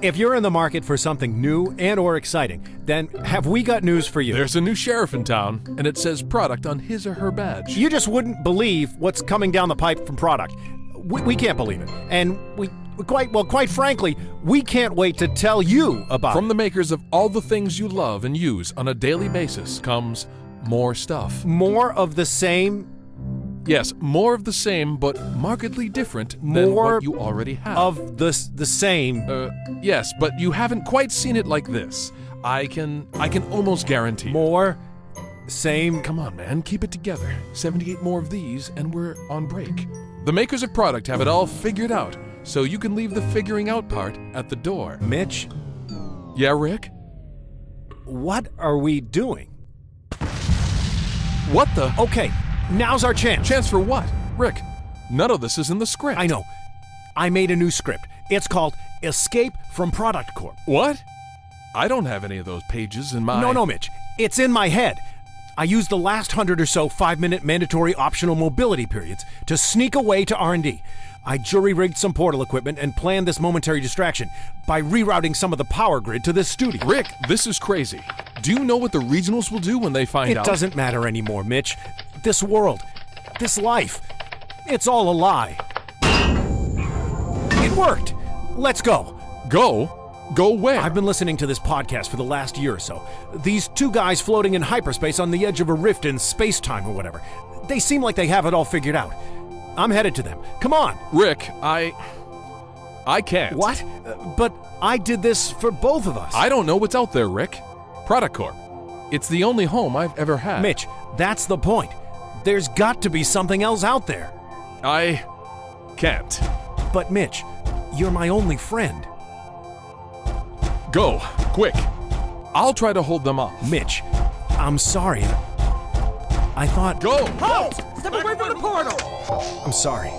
If you're in the market for something new and or exciting, then have we got news for you. There's a new sheriff in town, and it says product on his or her badge. You just wouldn't believe what's coming down the pipe from product. We can't believe it. And quite frankly, we can't wait to tell you about it. From the makers of all the things you love and use on a daily basis comes more stuff. More of the same? Yes, more of the same, but markedly different than what you already have. Of the same? Yes, but you haven't quite seen it like this. I can almost guarantee. More? Same? Come on, man, keep it together. 78 more of these, and we're on break. The makers of product have it all figured out, so you can leave the figuring out part at the door. Mitch? Yeah, Rick? What are we doing? What the? Okay, now's our chance. Chance for what? Rick, none of this is in the script. I know. I made a new script. It's called Escape from ProductCorp. What? I don't have any of those pages in my... No, Mitch. It's in my head. I used the last 100 or so 5-minute mandatory optional mobility periods to sneak away to R&D. I jury-rigged some portal equipment and planned this momentary distraction by rerouting some of the power grid to this studio. Rick, this is crazy. Do you know what the regionals will do when they find out? It doesn't matter anymore, Mitch. This world, this life, it's all a lie. It worked. Let's go. Go? Go where? I've been listening to this podcast for the last year or so. These two guys floating in hyperspace on the edge of a rift in space-time or whatever. They seem like they have it all figured out. I'm headed to them. Come on. Rick, I can't. What? But I did this for both of us. I don't know what's out there, Rick. ProductCorp. It's the only home I've ever had. Mitch, that's the point. There's got to be something else out there. I can't. But Mitch, you're my only friend. Go, quick. I'll try to hold them off. Mitch, I'm sorry. I thought... Go! Halt! Step away from the portal! I'm sorry.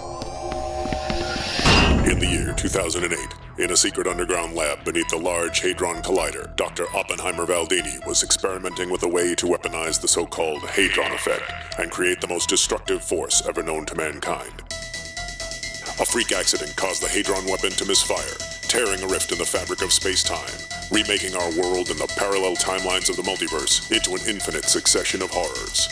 In the year 2008, in a secret underground lab beneath the Large Hadron Collider, Dr. Oppenheimer Valdini was experimenting with a way to weaponize the so-called Hadron Effect and create the most destructive force ever known to mankind. A freak accident caused the Hadron weapon to misfire, tearing a rift in the fabric of space-time, remaking our world and the parallel timelines of the multiverse into an infinite succession of horrors.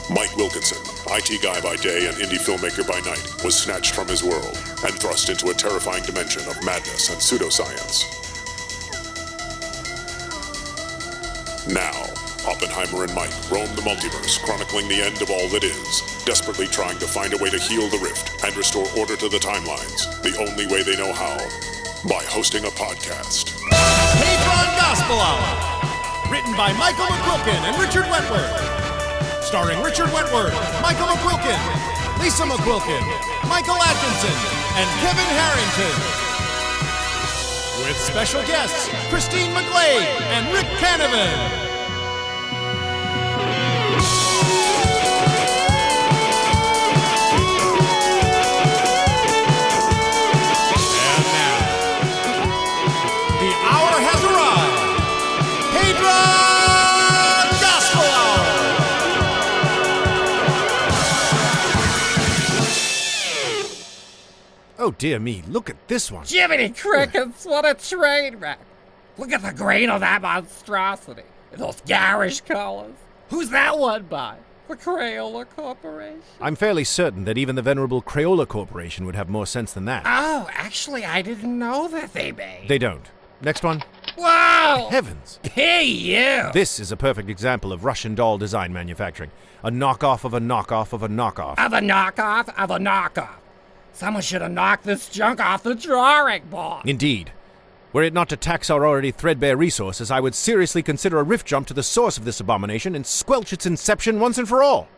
Mike Wilkinson, IT guy by day and indie filmmaker by night, was snatched from his world and thrust into a terrifying dimension of madness and pseudoscience. Now, Oppenheimer and Mike roam the multiverse, chronicling the end of all that is, desperately trying to find a way to heal the rift and restore order to the timelines, the only way they know how, by hosting a podcast. Hadron Gospel Hour, written by Michael McQuilkin and Richard Wentworth. Starring Richard Wentworth, Michael McQuilkin, Lisa McQuilkin, Michael Atkinson, and Kevin Harrington. With special guests, Christine McGlade and Rick Canavan. And now, the hour has arrived. Hadron Gospel Hour. Oh, dear me, look at this one. Jiminy crickets, what a train wreck. Look at the grain of that monstrosity. And those garish colors. Who's that one by? The Crayola Corporation? I'm fairly certain that even the venerable Crayola Corporation would have more sense than that. Oh, actually, I didn't know that they made. They don't. Next one. Wow! Heavens. Hey, you! This is a perfect example of Russian doll design manufacturing. A knockoff of a knockoff of a knockoff. Of a knockoff of a knockoff. Someone should have knocked this junk off the drawing board. Indeed. Were it not to tax our already threadbare resources, I would seriously consider a rift jump to the source of this abomination and squelch its inception once and for all.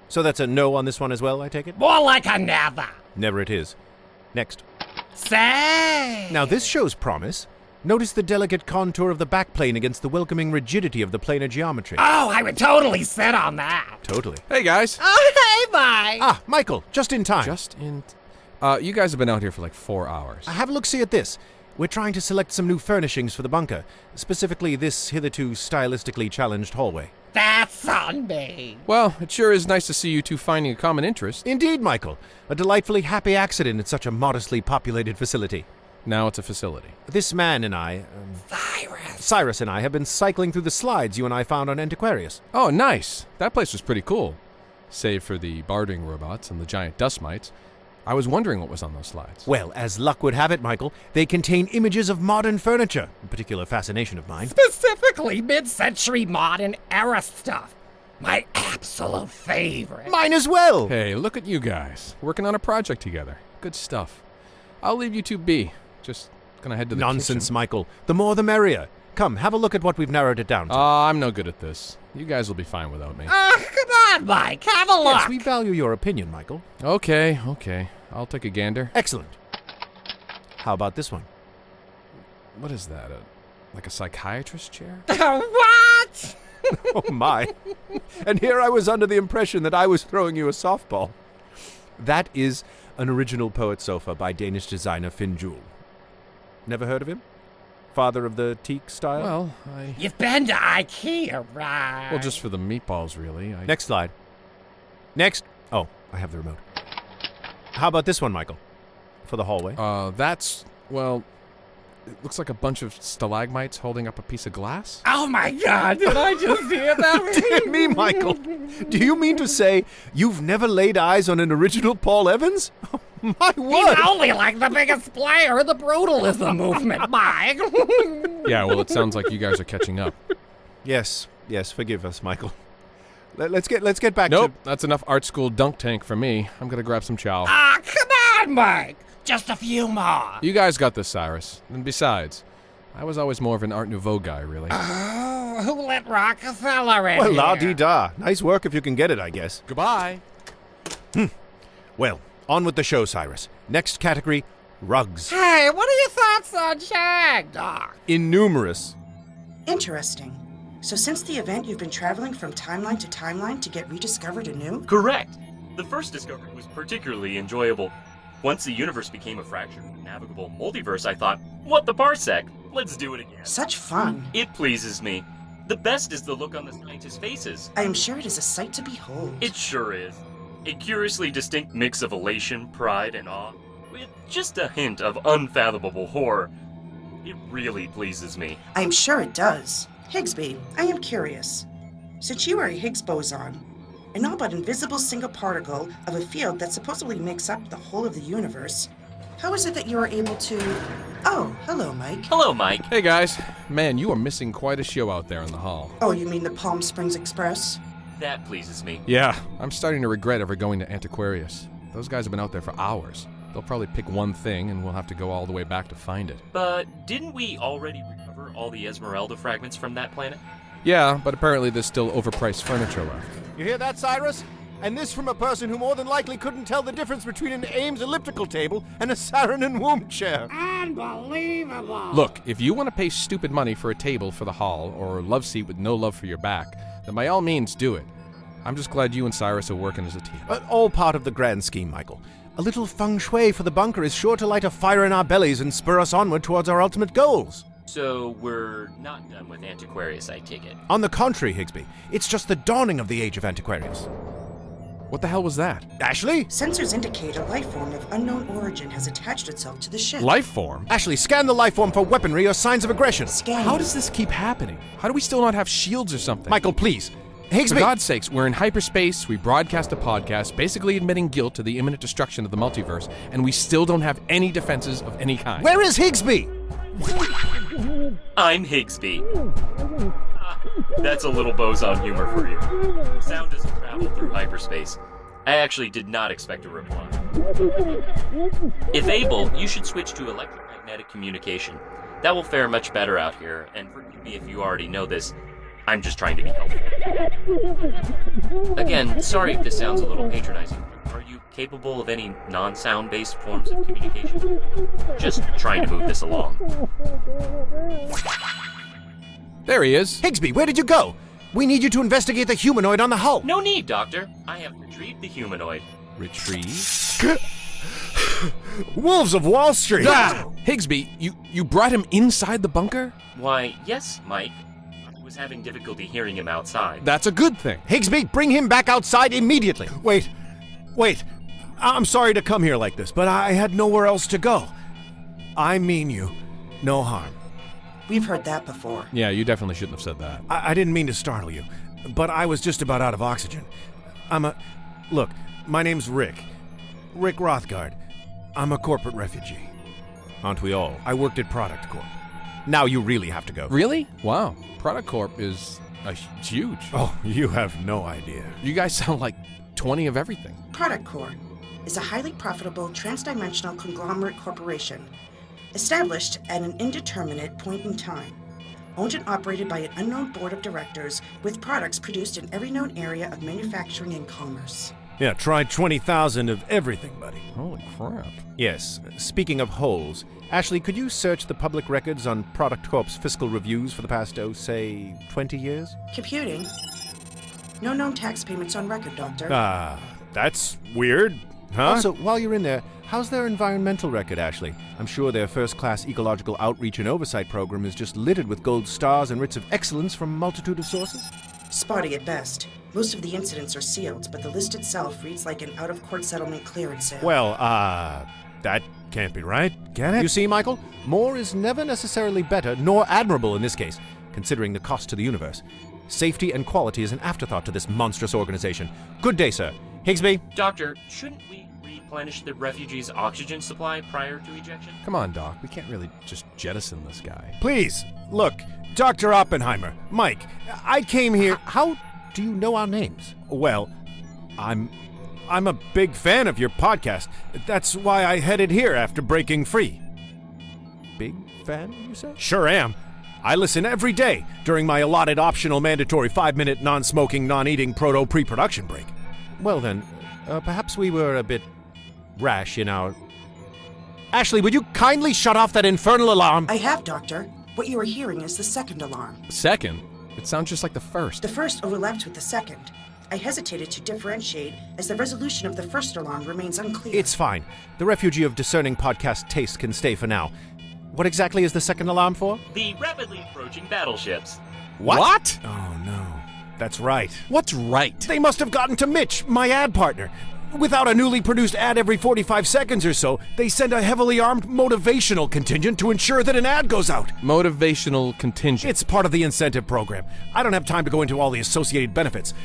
So that's a no on this one as well, I take it? More like a never. Never it is. Next. Say! Now this shows promise. Notice the delicate contour of the backplane against the welcoming rigidity of the planar geometry. Oh, I would totally sit on that. Totally. Hey, guys. Oh, hey, Mike. Ah, Michael, just in time. You guys have been out here for like 4 hours. Have a look-see at this. We're trying to select some new furnishings for the bunker, specifically this hitherto stylistically challenged hallway. That's on me. Well, it sure is nice to see you two finding a common interest. Indeed, Michael. A delightfully happy accident in such a modestly populated facility. Now it's a facility. This man and I, Cyrus and I, have been cycling through the slides you and I found on Antiquarius. Oh, nice. That place was pretty cool. Save for the bartering robots and the giant dust mites. I was wondering what was on those slides. Well, as luck would have it, Michael, they contain images of modern furniture, a particular fascination of mine. Specifically mid-century modern era stuff. My absolute favorite. Mine as well! Hey, look at you guys. Working on a project together. Good stuff. I'll leave you two be. Just gonna head to the Nonsense, kitchen. Michael. The more the merrier. Come, have a look at what we've narrowed it down to. I'm no good at this. You guys will be fine without me. Come on, Mike, have a look. Yes, we value your opinion, Michael. Okay. I'll take a gander. Excellent. How about this one? What is that? Like a psychiatrist chair? What? Oh, my. And here I was under the impression that I was throwing you a softball. That is an original poet sofa by Danish designer Finn Juhl. Never heard of him? Father of the teak style? Well, You've been to IKEA, right? Well, just for the meatballs, really. Next slide. Next. Oh, I have the remote. How about this one, Michael? For the hallway. That's, well, it looks like a bunch of stalagmites holding up a piece of glass. Oh my God, did I just hear that? Dear me, Michael. Do you mean to say you've never laid eyes on an original Paul Evans? Oh, my word. He's only like the biggest player in the brutalism movement, Mike. Yeah, well, it sounds like you guys are catching up. Yes, forgive us, Michael. Let's get back Nope, that's enough art school dunk tank for me. I'm gonna grab some chow. Come on, Mike. Just a few more. You guys got this, Cyrus. And besides, I was always more of an Art Nouveau guy, really. Oh, who let Rockefeller in Well, here? la-dee-da. Nice work if you can get it, I guess. Goodbye. Well, on with the show, Cyrus. Next category, rugs. Hey, what are your thoughts on Shag, Doc? Innumerous. Interesting. So since the event, you've been traveling from timeline to timeline to get rediscovered anew? Correct. The first discovery was particularly enjoyable. Once the universe became a fractured, navigable multiverse, I thought, what the parsec? Let's do it again. Such fun. It pleases me. The best is the look on the scientists' faces. I am sure it is a sight to behold. It sure is. A curiously distinct mix of elation, pride, and awe, with just a hint of unfathomable horror. It really pleases me. I am sure it does. Higgsby, I am curious. Since you are a Higgs boson, an all but invisible single particle of a field that supposedly makes up the whole of the universe, how is it that you are able to... Oh, hello, Mike. Hello, Mike. Hey, guys. Man, you are missing quite a show out there in the hall. Oh, you mean the Palm Springs Express? That pleases me. Yeah, I'm starting to regret ever going to Antiquarius. Those guys have been out there for hours. They'll probably pick one thing, and we'll have to go all the way back to find it. But didn't we already recover all the Esmeralda fragments from that planet? Yeah, but apparently there's still overpriced furniture left. You hear that, Cyrus? And this from a person who more than likely couldn't tell the difference between an Ames elliptical table and a Saarinen womb chair. Unbelievable. Look, if you want to pay stupid money for a table for the hall, or a love seat with no love for your back, then by all means do it. I'm just glad you and Cyrus are working as a team. All part of the grand scheme, Michael. A little feng shui for the bunker is sure to light a fire in our bellies and spur us onward towards our ultimate goals. So we're not done with Antiquarius, I take it. On the contrary, Higgsby, it's just the dawning of the age of Antiquarius. What the hell was that? ASHLE? Sensors indicate a life form of unknown origin has attached itself to the ship. Life form? ASHLE, scan the life form for weaponry or signs of aggression. Scan. How does this keep happening? How do we still not have shields or something? Michael, please. For Higgsby! God's sakes, we're in hyperspace, we broadcast a podcast, basically admitting guilt to the imminent destruction of the multiverse, and we still don't have any defenses of any kind. Where is Higgsby? I'm Higgsby. That's a little boson humor for you. Sound doesn't travel through hyperspace. I actually did not expect a reply. If able, you should switch to electromagnetic communication. That will fare much better out here, and forgive me if you already know this, I'm just trying to be helpful. Again, sorry if this sounds a little patronizing, but are you capable of any non-sound-based forms of communication? Just trying to move this along. There he is. Higgsby, where did you go? We need you to investigate the humanoid on the hull. No need, Doctor. I have retrieved the humanoid. Retrieve? Wolves of Wall Street! Ah! Higgsby, you brought him inside the bunker? Why, yes, Mike. I was was having difficulty hearing him outside. That's a good thing. Higsby, bring him back outside immediately. Wait. I'm sorry to come here like this, but I had nowhere else to go. I mean you no harm. We've heard that before. Yeah, you definitely shouldn't have said that. I didn't mean to startle you, but I was just about out of oxygen. Look, my name's Rick. Rick Rothgard. I'm a corporate refugee. Aren't we all? I worked at ProductCorp. Now you really have to go. Really? Wow. ProductCorp is huge. Oh, you have no idea. You guys sound like 20 of everything. ProductCorp is a highly profitable transdimensional conglomerate corporation established at an indeterminate point in time, owned and operated by an unknown board of directors with products produced in every known area of manufacturing and commerce. Yeah, try 20,000 of everything, buddy. Holy crap. Yes, speaking of holes, ASHLE, could you search the public records on ProductCorp's fiscal reviews for the past, say, 20 years? Computing. No known tax payments on record, Doctor. That's weird, huh? Also, while you're in there, how's their environmental record, ASHLE? I'm sure their first-class ecological outreach and oversight program is just littered with gold stars and writs of excellence from a multitude of sources. Spotty at best. Most of the incidents are sealed, but the list itself reads like an out-of-court settlement clearance sale. Well, that can't be right, can it? You see, Michael, more is never necessarily better, nor admirable in this case, considering the cost to the universe. Safety and quality is an afterthought to this monstrous organization. Good day, sir. Higsby? Doctor, shouldn't we replenish the refugees' oxygen supply prior to ejection? Come on, Doc. We can't really just jettison this guy. Please, look, Dr. Oppenheimer, Mike, I came here... How do you know our names? Well, I'm a big fan of your podcast. That's why I headed here after breaking free. Big fan, you say? Sure am. I listen every day during my allotted optional mandatory 5-minute non-smoking, non-eating pre-production break. Well then, perhaps we were a bit rash in our... ASHLE, would you kindly shut off that infernal alarm? I have, Doctor. What you are hearing is the second alarm. Second? It sounds just like the first. The first overlapped with the second. I hesitated to differentiate as the resolution of the first alarm remains unclear. It's fine. The refugee of discerning podcast taste can stay for now. What exactly is the second alarm for? The rapidly approaching battleships. What? Oh, no. That's right. What's right? They must have gotten to Mitch, my ad partner. Without a newly produced ad every 45 seconds or so, they send a heavily armed motivational contingent to ensure that an ad goes out. Motivational contingent. It's part of the incentive program. I don't have time to go into all the associated benefits.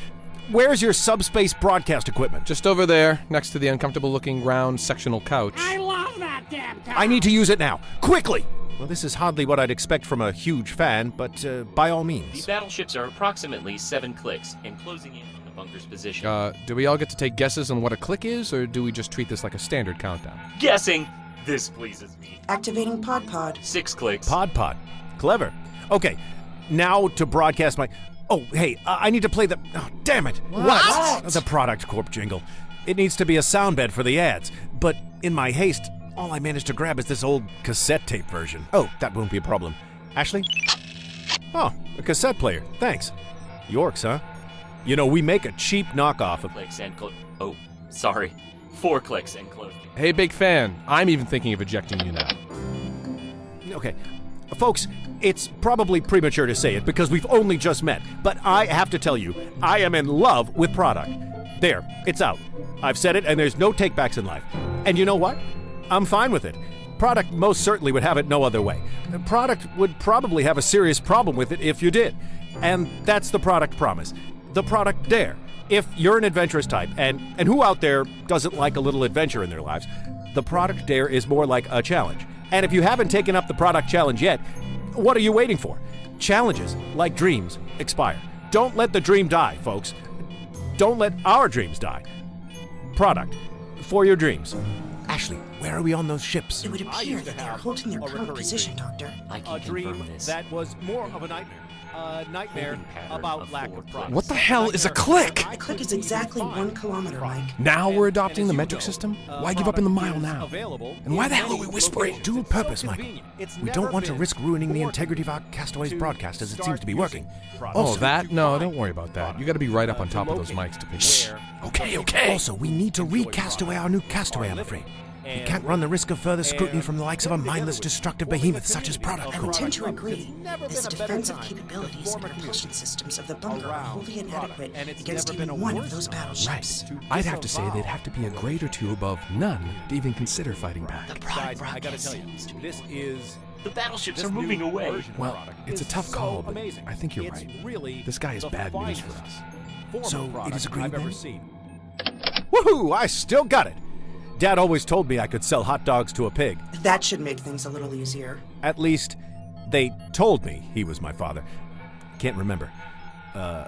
Where's your subspace broadcast equipment? Just over there, next to the uncomfortable-looking round sectional couch. I love that damn couch. I need to use it now. Quickly! Well, this is hardly what I'd expect from a huge fan, but by all The means. battleships are approximately 7 clicks and closing in on the bunker's position. Do we all get to take guesses on what a click is, or do we just treat this like a standard countdown? Guessing. This pleases me. Activating Pod. 6 clicks. Pod. Clever. Okay, now to broadcast my... Oh, hey, I need to play the... Oh, damn it. What? The ProductCorp jingle. It needs to be a sound bed for the ads. But in my haste, all I managed to grab is this old cassette tape version. Oh, that won't be a problem. ASHLE? Oh, a cassette player. Thanks. Yorks, huh? You know, we make a cheap knockoff of... Clicks and close. Oh, sorry. 4 clicks and close. Hey, big fan. I'm even thinking of ejecting you now. Okay. Folks, it's probably premature to say it because we've only just met, but I have to tell you, I am in love with Product. There, it's out. I've said it, and there's no takebacks in life. And you know what? I'm fine with it. Product most certainly would have it no other way. Product would probably have a serious problem with it if you did. And that's the Product promise. The Product Dare. If you're an adventurous type, and who out there doesn't like a little adventure in their lives, the Product Dare is more like a challenge. And if you haven't taken up the Product Challenge yet, what are you waiting for? Challenges, like dreams, expire. Don't let the dream die, folks. Don't let our dreams die. Product. For your dreams. ASHLE, where are we on those ships? It would appear that they are holding their current position, Doctor. I can A dream confirm this. that was more of a nightmare. A nightmare Holding pattern about of lack 4 of progress. What the hell is a click? A click is exactly 1 kilometer, Mike. Now we're adopting the metric system? Why give up in the mile now? And why the hell are we whispering? Dual purpose, Michael. We don't want to risk ruining the integrity of our Castaways broadcast as it seems to be working. Oh, that? No, don't worry about that. You gotta be right up on top of those mics to pick. Okay. Also, we need to recast away our new Castaway, I'm afraid. You can't run the risk of further scrutiny from the likes of a mindless, destructive behemoth such as ProductCorp. I would tend to agree that the defensive capabilities and propulsion systems of the bunker are wholly inadequate against even one of those battleships. I'd have to say they'd have to be a grade or two above none to even consider fighting back. The product broadcast This is... The battleships are moving away. Well, it's a tough call, but I think you're right. This guy is bad news for us. So, it is agreed then? Woohoo! I still got it! Dad always told me I could sell hot dogs to a pig. That should make things a little easier. At least, they told me he was my father. Can't remember.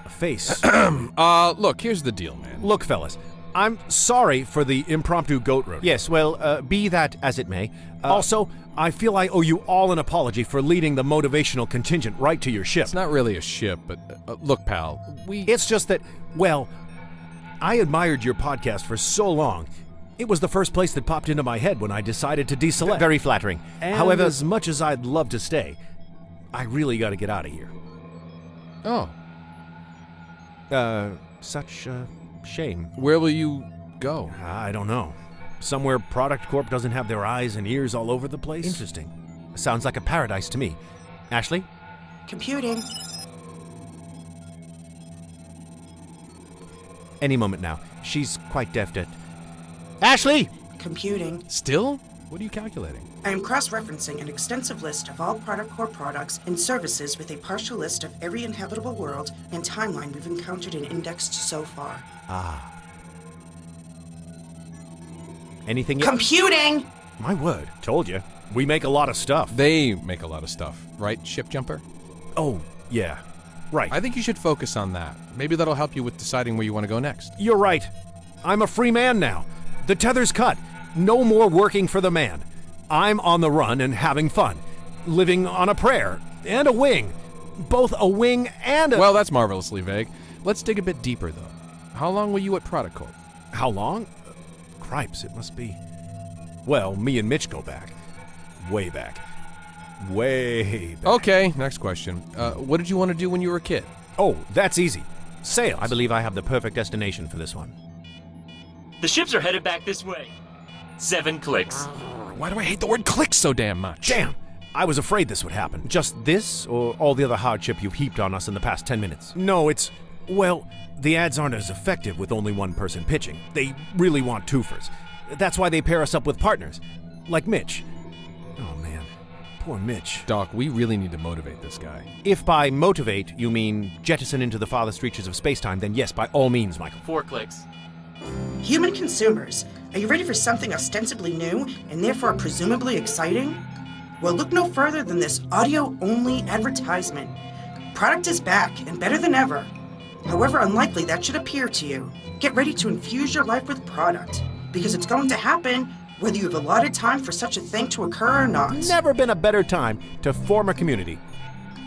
Face. Look, here's the deal, man. Look, fellas, I'm sorry for the impromptu goat road. Yes, well, be that as it may. Also, I feel I owe you all an apology for leading the motivational contingent right to your ship. It's not really a ship, but look, pal, It's just that, well, I admired your podcast for so long. It was the first place that popped into my head when I decided to deselect. Very flattering. And However, as much as I'd love to stay, I really got to get out of here. Oh, Such a shame. where will you go? I don't know. Somewhere ProductCorp doesn't have their eyes and ears all over the place. interesting. Sounds like a paradise to me. Ashley? Computing. Any moment now. She's quite deft at... Ashley! Computing. Still? What are you calculating? I am cross-referencing an extensive list of all ProductCorp products and services with a partial list of every inhabitable world and timeline we've encountered and indexed so far. Anything yet? Computing! My word. Told you. We make a lot of stuff. They make a lot of stuff, right, Ship Jumper? Oh, yeah. Right. I think you should focus on that. Maybe that'll help you with deciding where you want to go next. You're right. I'm a free man now. The tether's cut. No more working for the man. I'm on the run and having fun. Living on a prayer and a wing. Both a wing and a... Well, that's marvelously vague. Let's dig a bit deeper, though. How long were you at ProductCorp? How long? Cripes, it must be... Well, me and Mitch go back. Way back. Way back. Okay, next question. What did you want to do when you were a kid? Oh, that's easy. Sales. I believe I have the perfect destination for this one. The ships are headed back this way. 7 clicks. Why do I hate the word click so damn much? Damn! I was afraid this would happen. Just this, or all the other hardship you've heaped on us in the past 10 minutes? No, it's... Well, the ads aren't as effective with only one person pitching. They really want twofers. That's why they pair us up with partners. Like Mitch. Oh, man. Poor Mitch. Doc, we really need to motivate this guy. If by motivate you mean jettison into the farthest reaches of space-time, then yes, by all means, Michael. 4 clicks. Human consumers, are you ready for something ostensibly new and therefore presumably exciting? Well, look no further than this audio-only advertisement. Product is back and better than ever. However unlikely that should appear to you, get ready to infuse your life with product, because it's going to happen whether you've allotted time for such a thing to occur or not. Never been a better time to form a community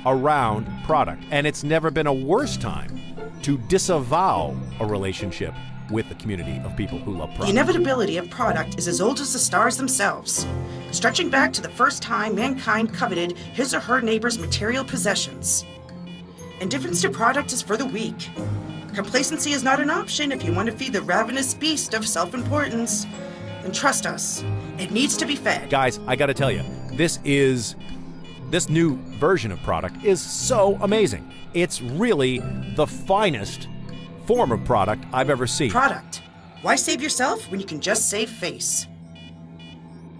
around product, and it's never been a worse time to disavow a relationship with the community of people who love The product. inevitability of product is as old as the stars themselves, stretching back to the first time mankind coveted his or her neighbor's material possessions. Indifference to product is for the weak. Complacency is not an option if you want to feed the ravenous beast of self-importance. And trust us, it needs to be fed. Guys, I gotta tell you, this new version of product is so amazing. It's really the finest form of product I've ever seen. Product. Why save yourself when you can just save face?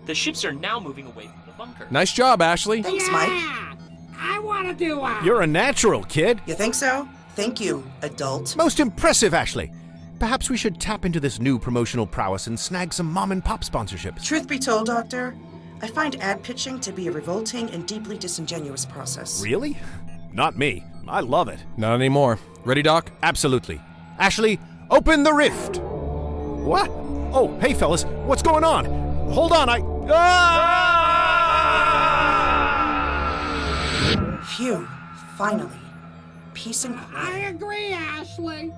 The ships are now moving away from the bunker. Nice job, Ashley. Thanks, Mike. I want to do one. You're a natural, kid. You think so? Thank you, adult. Most impressive, Ashley. Perhaps we should tap into this new promotional prowess and snag some mom-and-pop sponsorships. Truth be told, Doctor, I find ad pitching to be a revolting and deeply disingenuous process. Really? Not me. I love it. Not anymore. Ready, Doc? Absolutely. Ashley, open the rift! What? Oh, hey, fellas. What's going on? Hold on, Phew, finally. Peace and I quiet. agree, Ashley.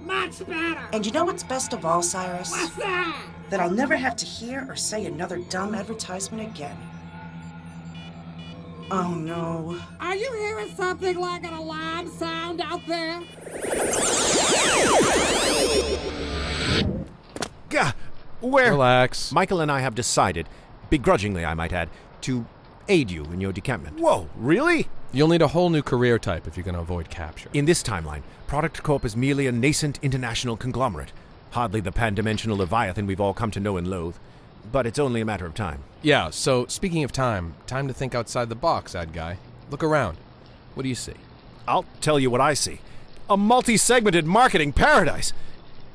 Much better. And you know what's best of all, Cyrus? What's that? That I'll never have to hear or say another dumb advertisement again. Oh no. Are you hearing something like an alarm sound out there? Gah! Relax. Michael and I have decided, begrudgingly I might add, to aid you in your decampment. Whoa, really? You'll need a whole new career type if you're going to avoid capture. In this timeline, ProductCorp is merely a nascent international conglomerate. Hardly the pan-dimensional leviathan we've all come to know and loathe. But it's only a matter of time. Yeah, so speaking of time to think outside the box, ad guy. Look around. What do you see? I'll tell you what I see. A multi-segmented marketing paradise.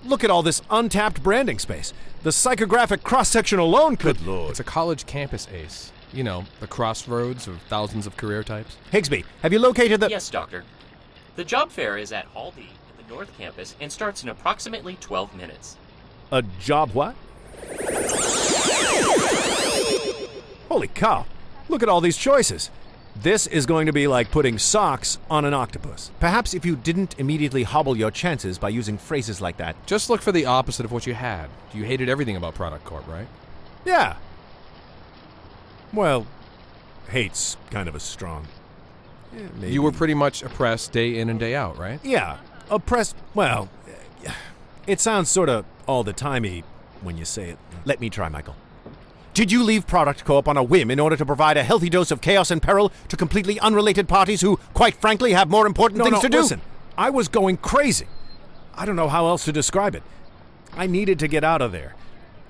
Look at all this untapped branding space. The psychographic cross-section alone could... Good lord. It's a college campus, Ace. You know, the crossroads of thousands of career types. Higsby, have you located the... Yes, Doctor. The job fair is at Hall D in the North Campus and starts in approximately 12 minutes. A job what? Holy cow. Look at all these choices. This is going to be like putting socks on an octopus. Perhaps if you didn't immediately hobble your chances by using phrases like that. Just look for the opposite of what you had. You hated everything about ProductCorp, right? Yeah. Well, hate's kind of a strong... maybe. You were pretty much oppressed day in and day out, right? Yeah, oppressed... Well, it sounds sort of all-the-timey when you say it. Let me try, Michael. Did you leave ProductCorp on a whim in order to provide a healthy dose of chaos and peril to completely unrelated parties who, quite frankly, have more important things to do? Listen, I was going crazy. I don't know how else to describe it. I needed to get out of there.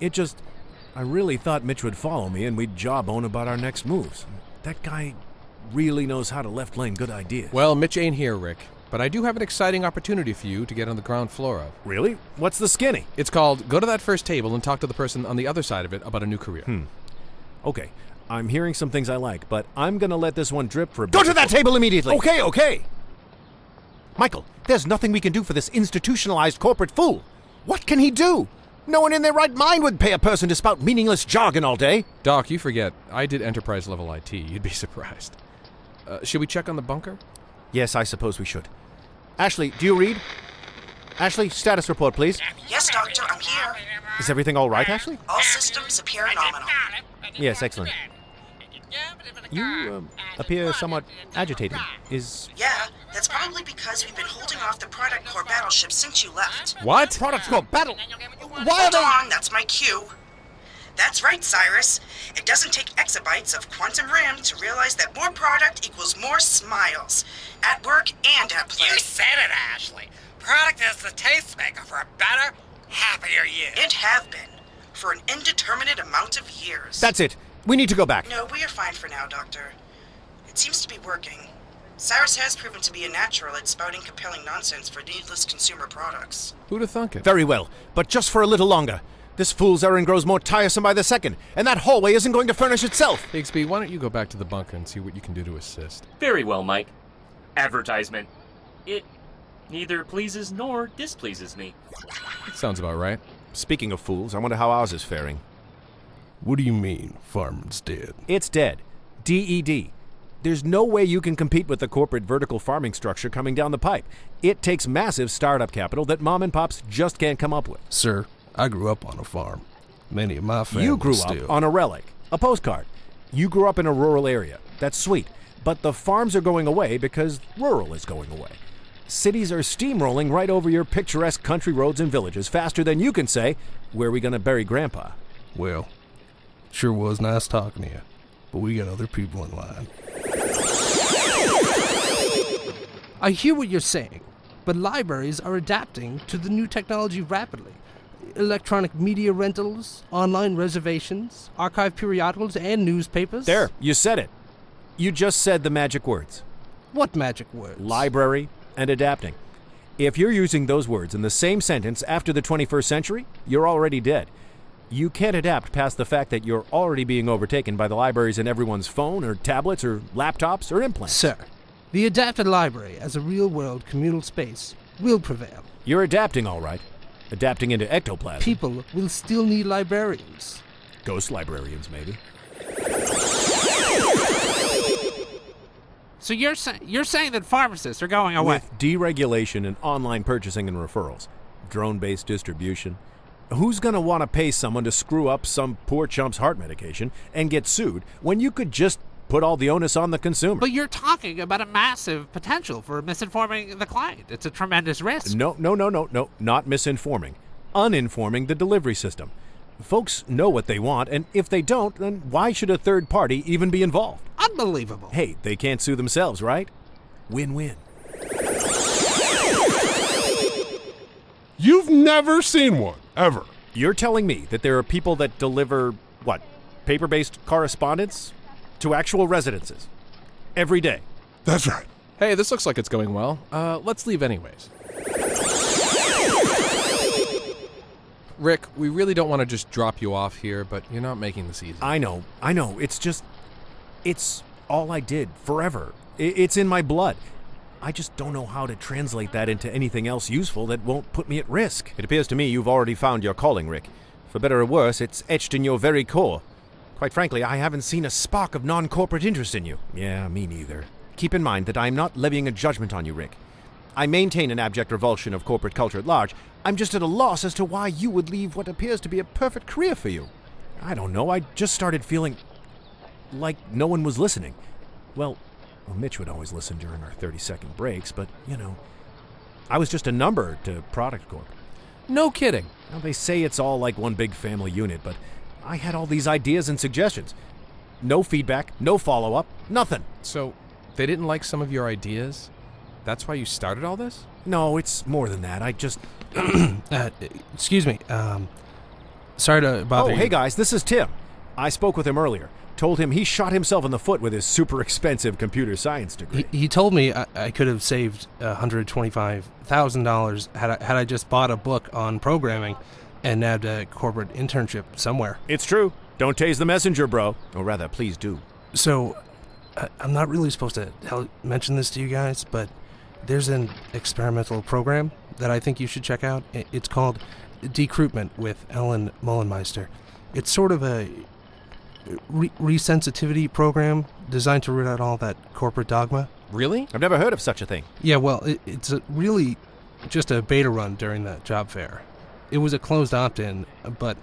I really thought Mitch would follow me and we'd jawbone about our next moves. That guy really knows how to left-lane good ideas. Well, Mitch ain't here, Rick. But I do have an exciting opportunity for you to get on the ground floor of. Really? What's the skinny? It's called go to that first table and talk to the person on the other side of it about a new career. Okay, I'm hearing some things I like, but I'm gonna let this one drip for a bit. Go to that table immediately! Okay. Michael, there's nothing we can do for this institutionalized corporate fool. What can he do? No one in their right mind would pay a person to spout meaningless jargon all day. Doc, you forget. I did enterprise-level IT. You'd be surprised. Should we check on the bunker? Yes, I suppose we should. Ashley, do you read? Ashley, status report, please. Yes, Doctor, I'm here. Is everything all right, Ashley? All systems appear nominal. Yes, excellent. You appear somewhat agitated. Yeah, that's probably because we've been holding off the ProductCorp battleship since you left. What? ProductCorp battle? Hold on, that's my cue. That's right, Cyrus. It doesn't take exabytes of quantum RAM to realize that more product equals more smiles. At work and at play. You said it, Ashley. Product is the tastemaker for a better, happier you. And have been. For an indeterminate amount of years. That's it. We need to go back. No, we are fine for now, Doctor. It seems to be working. Cyrus has proven to be a natural at spouting compelling nonsense for needless consumer products. Who'd have thunk it? Very well, but just for a little longer. This fool's errand grows more tiresome by the second, and that hallway isn't going to furnish itself. Higsby, why don't you go back to the bunker and see what you can do to assist? Very well, Mike. Advertisement. It neither pleases nor displeases me. Sounds about right. Speaking of fools, I wonder how ours is faring. What do you mean, farming's dead? It's dead. DED. There's no way you can compete with the corporate vertical farming structure coming down the pipe. It takes massive startup capital that mom and pops just can't come up with. Sir, I grew up on a farm. Many of my family You grew still. up on a relic, a postcard. You grew up in a rural area. That's sweet. But the farms are going away because rural is going away. Cities are steamrolling right over your picturesque country roads and villages faster than you can say, where are we going to bury Grandpa? Well, sure was nice talking to you, but we got other people in line. I hear what you're saying, but libraries are adapting to the new technology rapidly. Electronic media rentals, online reservations, archive periodicals, and newspapers. There, you said it. You just said the magic words. What magic words? Library and adapting. If you're using those words in the same sentence after the 21st century, you're already dead. You can't adapt past the fact that you're already being overtaken by the libraries in everyone's phone or tablets or laptops or implants. Sir, the adapted library as a real-world communal space will prevail. You're adapting, all right. Adapting into ectoplasm. People will still need librarians. Ghost librarians, maybe. So you're saying that pharmacists are going away? With deregulation and online purchasing and referrals, drone-based distribution, who's going to want to pay someone to screw up some poor chump's heart medication and get sued when you could just put all the onus on the consumer? But you're talking about a massive potential for misinforming the client. It's a tremendous risk. No, not misinforming. Uninforming the delivery system. Folks know what they want, and if they don't, then why should a third party even be involved? Unbelievable. Hey, they can't sue themselves, right? Win-win. You've never seen one, ever. You're telling me that there are people that deliver, what, paper-based correspondence to actual residences every day? That's right. Hey, this looks like it's going well. Let's leave anyways. Rick, we really don't want to just drop you off here, but you're not making this easy. I know. It's all I did forever. It's in my blood. I just don't know how to translate that into anything else useful that won't put me at risk. It appears to me you've already found your calling, Rick. For better or worse, it's etched in your very core. Quite frankly, I haven't seen a spark of non-corporate interest in you. Yeah, me neither. Keep in mind that I am not levying a judgment on you, Rick. I maintain an abject revulsion of corporate culture at large. I'm just at a loss as to why you would leave what appears to be a perfect career for you. I don't know, I just started feeling like no one was listening. Well, Mitch would always listen during our 30-second breaks, but, I was just a number to ProductCorp. No kidding. Now, they say it's all like one big family unit, but I had all these ideas and suggestions. No feedback, no follow-up, nothing. So, they didn't like some of your ideas? That's why you started all this? No, it's more than that. I just... Excuse me. Sorry to bother you. Oh, hey guys, this is Tim. I spoke with him earlier. Told him he shot himself in the foot with his super expensive computer science degree. He told me I could have saved $125,000 had I just bought a book on programming and nabbed a corporate internship somewhere. It's true. Don't tase the messenger, bro. Or rather, please do. So, I'm not really supposed to mention this to you guys, but there's an experimental program that I think you should check out. It's called Decruitment with Ellen Müllenmeister. It's sort of a resensitivity program designed to root out all that corporate dogma. Really? I've never heard of such a thing. Yeah, well, it's really just a beta run during that job fair. It was a closed opt-in, but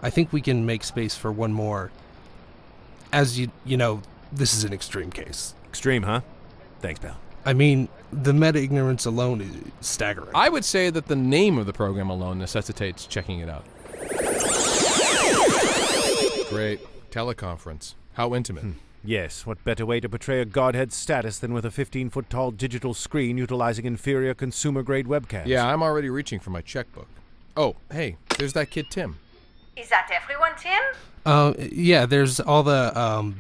I think we can make space for one more. As you know, this is an extreme case. Extreme, huh? Thanks, pal. I mean, the meta-ignorance alone is staggering. I would say that the name of the program alone necessitates checking it out. Great. Teleconference. How intimate. Yes, what better way to portray a godhead status than with a 15-foot-tall digital screen utilizing inferior consumer-grade webcams? Yeah, I'm already reaching for my checkbook. Oh, hey, there's that kid Tim. Is that everyone, Tim? Yeah, there's all the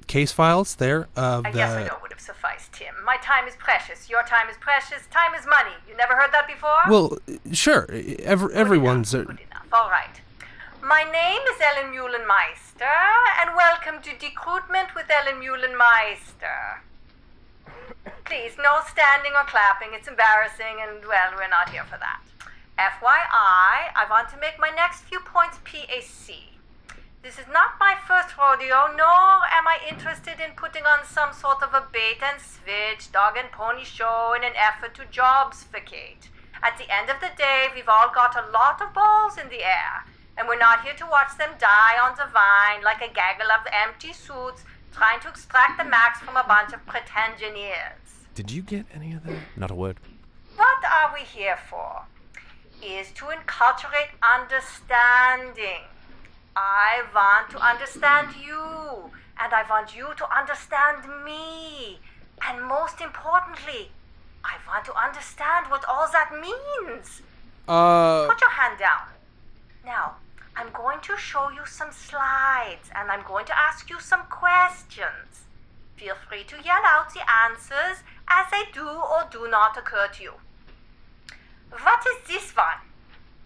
case files there. I guess I know would have sufficed, Tim. My time is precious. Your time is precious. Time is money. You never heard that before? Well, sure. Everyone's... Good enough. All right. My name is Ellen Müllenmeister, and welcome to Decruitment with Ellen Müllenmeister. Please, no standing or clapping. It's embarrassing, and, well, we're not here for that. FYI, I want to make my next few points PAC. This is not my first rodeo, nor am I interested in putting on some sort of a bait and switch, dog and pony show in an effort to jobsficate. At the end of the day, we've all got a lot of balls in the air, and we're not here to watch them die on the vine like a gaggle of empty suits trying to extract the max from a bunch of pretensioneers. Did you get any of that? Not a word. What are we here for? Is to enculturate understanding. I want to understand you, and I want you to understand me. And most importantly, I want to understand what all that means. Put your hand down. Now, I'm going to show you some slides, and I'm going to ask you some questions. Feel free to yell out the answers as they do or do not occur to you. What is this one?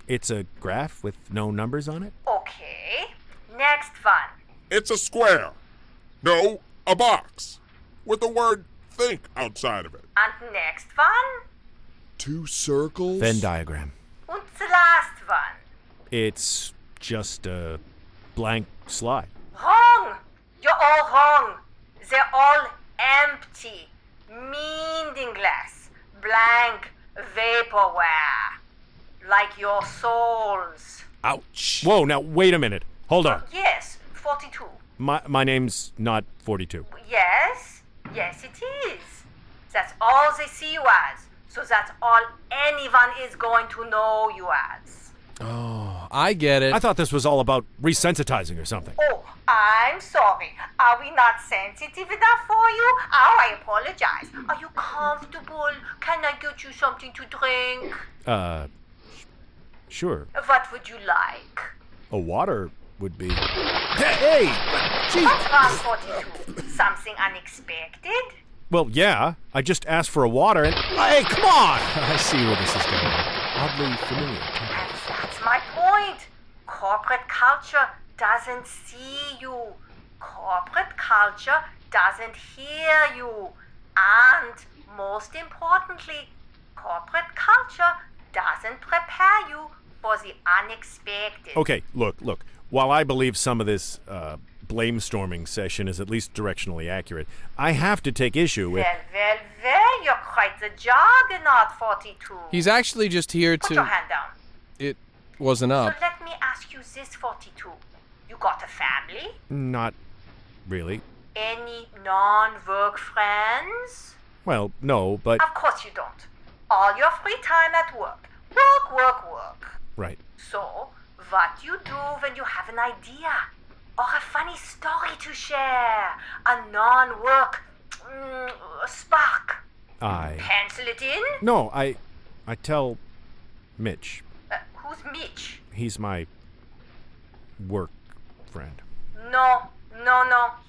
It's a graph with no numbers on it? Okay. Next one. It's a square. No, a box. With the word think outside of it. And next one. 2 circles. Venn diagram. And the last one. It's just a blank slide. Wrong. You're all wrong. They're all empty, meaningless, blank vaporware. Like your souls. Ouch. Whoa, now wait a minute. Hold on. Yes, 42. My name's not 42. Yes, it is. That's all they see you as. So that's all anyone is going to know you as. Oh, I get it. I thought this was all about resensitizing or something. Oh, I'm sorry. Are we not sensitive enough for you? Oh, I apologize. Are you comfortable? Can I get you something to drink? Sure. What would you like? A water would be... Hey! Gee! What's wrong, 42? Something unexpected? Well, yeah. I just asked for a water and... Hey, come on! I see where this is going. Oddly familiar. And that's my point. Corporate culture doesn't see you. Corporate culture doesn't hear you. And, most importantly, corporate culture doesn't prepare you for the unexpected. Okay, look. While I believe some of this blame-storming session is at least directionally accurate, I have to take issue with... Well, you're quite the juggernaut, 42. He's actually just here to... Put your hand down. It wasn't up. So let me ask you this, 42. You got a family? Not really. Any non-work friends? Well, no, but... Of course you don't. All your free time at work. Work. Right. So, what you do when you have an idea or a funny story to share? A non-work spark. Pencil it in? No, I tell Mitch. Who's Mitch? He's my work friend. No.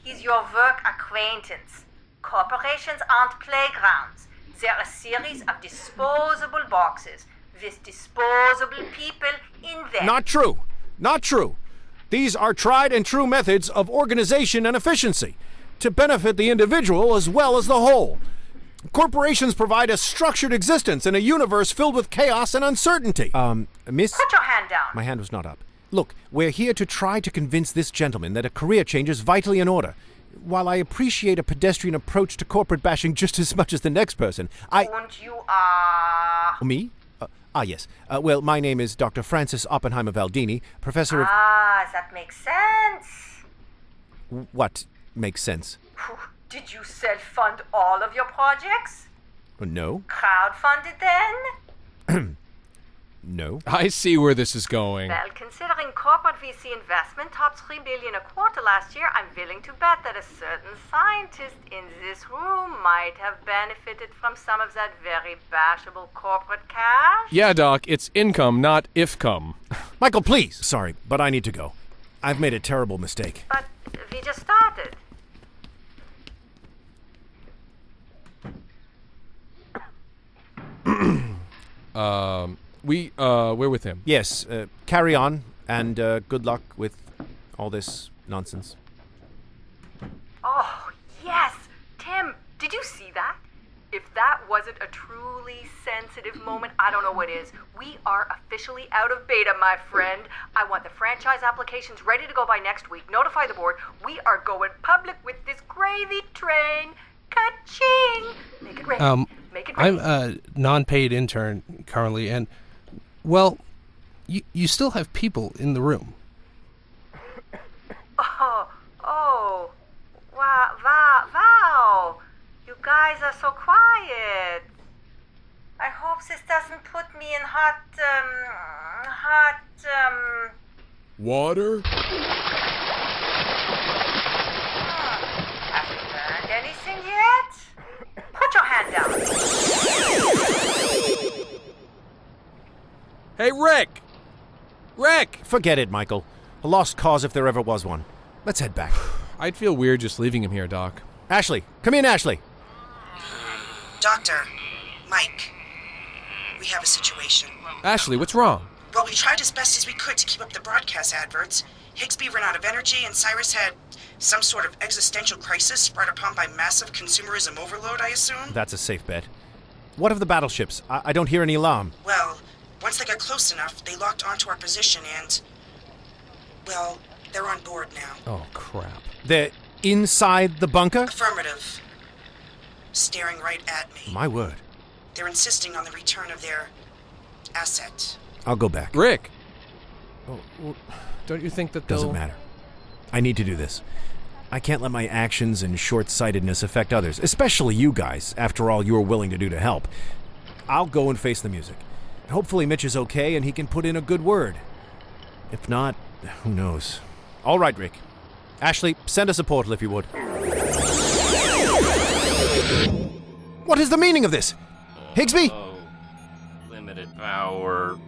He's your work acquaintance. Corporations aren't playgrounds. They're a series of disposable boxes with disposable people in them. Not true. These are tried and true methods of organization and efficiency to benefit the individual as well as the whole. Corporations provide a structured existence in a universe filled with chaos and uncertainty. Miss... Put your hand down. My hand was not up. Look, we're here to try to convince this gentleman that a career change is vitally in order. While I appreciate a pedestrian approach to corporate bashing just as much as the next person, And you are... Me? Yes. Well, my name is Dr. Francis Oppenheimer Valdini, professor of... that makes sense. What makes sense? Did you self-fund all of your projects? No. Crowdfunded then? No. I see where this is going. Well, considering corporate VC investment topped $3 billion a quarter last year, I'm willing to bet that a certain scientist in this room might have benefited from some of that very bashable corporate cash. Yeah, Doc, it's income, not if-come. Michael, please! Sorry, but I need to go. I've made a terrible mistake. But we just started. We're with him. Yes, carry on, and good luck with all this nonsense. Oh, yes! Tim, did you see that? If that wasn't a truly sensitive moment, I don't know what is. We are officially out of beta, my friend. I want the franchise applications ready to go by next week. Notify the board. We are going public with this gravy train. Ka-ching! Make it rain. Make it rain. I'm a non-paid intern currently, and, well, you still have people in the room. Oh. Wow. You guys are so quiet. I hope this doesn't put me in hot. Water? Have you learned anything yet? Put your hand down. Hey, Rick! Rick! Forget it, Michael. A lost cause if there ever was one. Let's head back. I'd feel weird just leaving him here, Doc. Ashley, come in, Ashley. Doctor, Mike, we have a situation. Ashley, what's wrong? Well, we tried as best as we could to keep up the broadcast adverts. Higsby ran out of energy, and Cyrus had some sort of existential crisis brought upon by massive consumerism overload, I assume? That's a safe bet. What of the battleships? I don't hear any alarm. Well, once they got close enough, they locked onto our position and... well, they're on board now. Oh, crap. They're inside the bunker? Affirmative. Staring right at me. My word. They're insisting on the return of their asset. I'll go back. Rick! Oh, well, don't you think that Doesn't matter. I need to do this. I can't let my actions and short-sightedness affect others, especially you guys, after all you're willing to do to help. I'll go and face the music. Hopefully Mitch is okay and he can put in a good word. If not, who knows? All right, Rick. ASHLE, send us a portal if you would. What is the meaning of this? Higsby? Oh, limited power.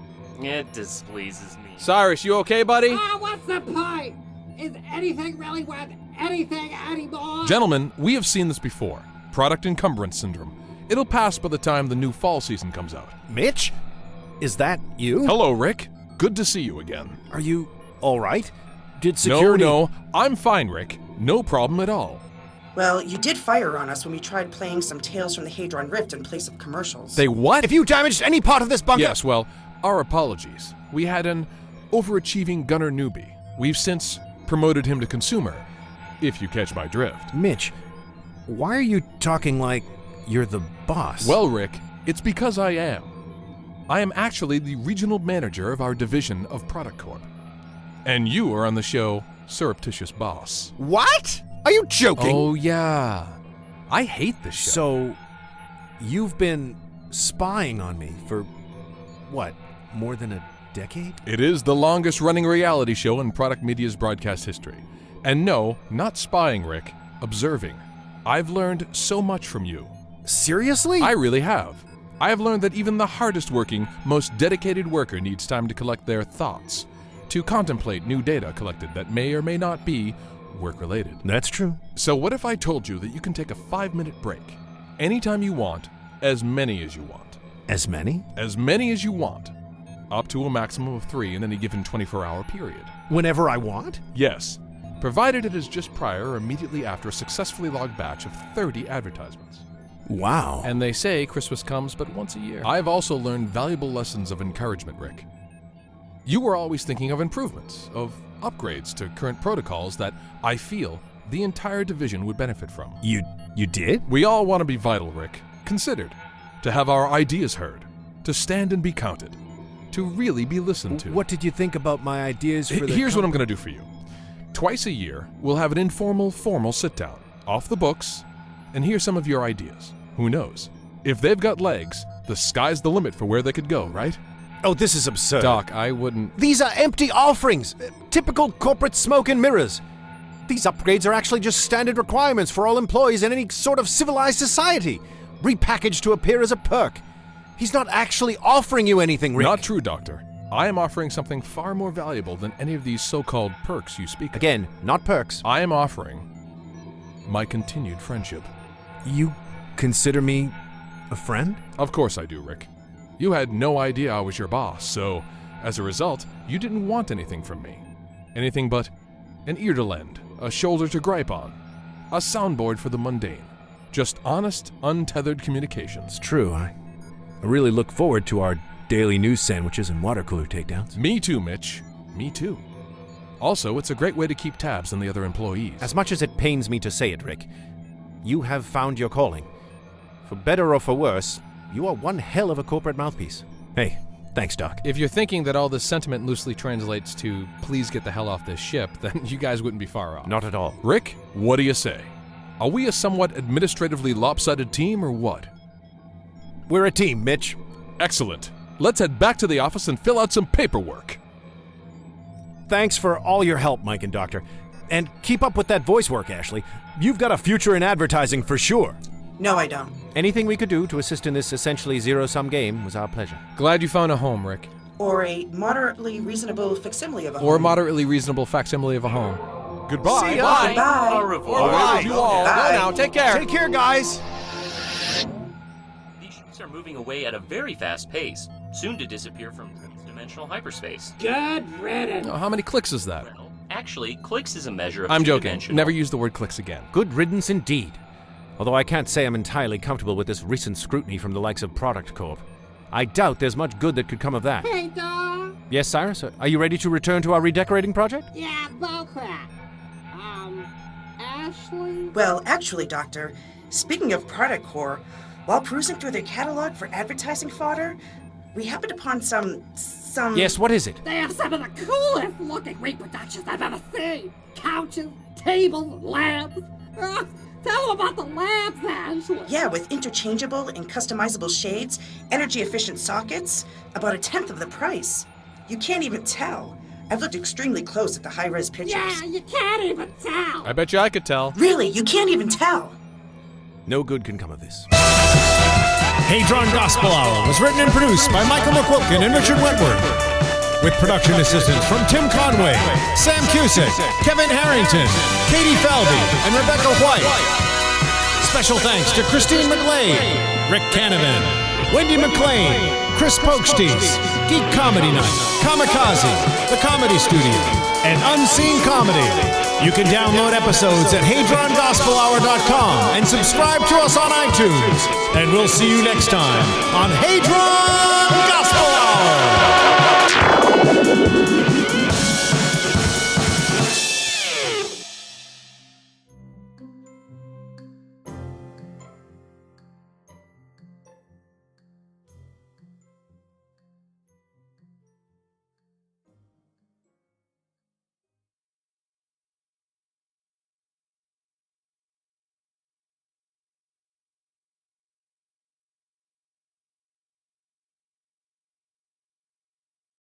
It displeases me. Cyrus, you okay, buddy? What's the point? Is anything really worth anything anymore? Gentlemen, we have seen this before. Product encumbrance syndrome. It'll pass by the time the new fall season comes out. Mitch? Is that you? Hello, Rick. Good to see you again. Are you all right? Did security... No, I'm fine, Rick. No problem at all. Well, you did fire on us when we tried playing some Tales from the Hadron Rift in place of commercials. They what? If you damaged any part of this bunker... Yes, well, our apologies. We had an overachieving gunner newbie. We've since promoted him to consumer, if you catch my drift. Mitch, why are you talking like you're the boss? Well, Rick, it's because I am. I am actually the regional manager of our division of ProductCorp. And you are on the show Surreptitious Boss. What? Are you joking? Oh, yeah. I hate this show. So, you've been spying on me for, what, more than a decade? It is the longest running reality show in product media's broadcast history. And no, not spying, Rick. Observing. I've learned so much from you. Seriously? I really have. I have learned that even the hardest working, most dedicated worker needs time to collect their thoughts, to contemplate new data collected that may or may not be work-related. That's true. So what if I told you that you can take a 5-minute break, anytime you want, as many as you want? As many? As many as you want. Up to a maximum of 3 in any given 24-hour period. Whenever I want? Yes, provided it is just prior or immediately after a successfully logged batch of 30 advertisements. Wow. And they say Christmas comes but once a year. I've also learned valuable lessons of encouragement, Rick. You were always thinking of improvements, of upgrades to current protocols that I feel the entire division would benefit from. You did? We all want to be vital, Rick. Considered. To have our ideas heard. To stand and be counted. To really be listened to. What did you think about my ideas for the... Here's what I'm going to do for you. Twice a year, we'll have an informal, formal sit-down. Off the books. And hear some of your ideas. Who knows? If they've got legs, the sky's the limit for where they could go, right? Oh, this is absurd. Doc, I wouldn't... These are empty offerings. Typical corporate smoke and mirrors. These upgrades are actually just standard requirements for all employees in any sort of civilized society, repackaged to appear as a perk. He's not actually offering you anything, Rick. Not true, Doctor. I am offering something far more valuable than any of these so-called perks you speak of. Again, not perks. I am offering my continued friendship. You consider me a friend? Of course I do, Rick. You had no idea I was your boss, so as a result, you didn't want anything from me. Anything but an ear to lend, a shoulder to gripe on, a soundboard for the mundane. Just honest, untethered communications. It's true. I really look forward to our daily news sandwiches and water cooler takedowns. Me too, Mitch. Me too. Also, it's a great way to keep tabs on the other employees. As much as it pains me to say it, Rick, you have found your calling. For better or for worse, you are one hell of a corporate mouthpiece. Hey, thanks, Doc. If you're thinking that all this sentiment loosely translates to please get the hell off this ship, then you guys wouldn't be far off. Not at all. Rick, what do you say? Are we a somewhat administratively lopsided team or what? We're a team, Mitch. Excellent. Let's head back to the office and fill out some paperwork. Thanks for all your help, Mike and Doctor. And keep up with that voice work, ASHLE. You've got a future in advertising for sure. No, I don't. Anything we could do to assist in this essentially zero-sum game was our pleasure. Glad you found a home, Rick. Or a moderately reasonable facsimile of a home. Or a moderately reasonable facsimile of a home. Goodbye. See ya. Goodbye. Au revoir. All right. You all. Bye. Go now. Take care. Take care, guys. These ships are moving away at a very fast pace, soon to disappear from dimensional hyperspace. Good riddance. How many clicks is that? Well, actually, clicks is a measure of I'm joking. two-dimensional. Never use the word clicks again. Good riddance indeed. Although I can't say I'm entirely comfortable with this recent scrutiny from the likes of ProductCorp. I doubt there's much good that could come of that. Hey, dog. Yes, Cyrus? Are you ready to return to our redecorating project? Yeah, bullcrap. ASHLE? Well, actually, Doctor, speaking of ProductCorp, while perusing through their catalog for advertising fodder, we happened upon some... Yes, what is it? They have some of the coolest looking reproductions I've ever seen. Couches, tables, lamps. Tell them about the lamps, ASHLE. Yeah, with interchangeable and customizable shades, energy-efficient sockets, about 1/10 of the price. You can't even tell. I've looked extremely close at the high-res pictures. Yeah, you can't even tell. I bet you I could tell. Really, you can't even tell. No good can come of this. Hadron Gospel Hour was written and produced by Michael McQuilkin and Richard Wentworth, with production assistance from Tim Conway, Sam Cusick, Kevin Harrington, Katie Falvey, and Rebecca White. Special thanks to Christine McGlade, Rick Canavan, Wendy McLean, Chris Pokesties, Geek Comedy Night, Kamikaze, The Comedy Studio, and Unseen Comedy. You can download episodes at HadronGospelHour.com and subscribe to us on iTunes. And we'll see you next time on Hadron Gospel Hour!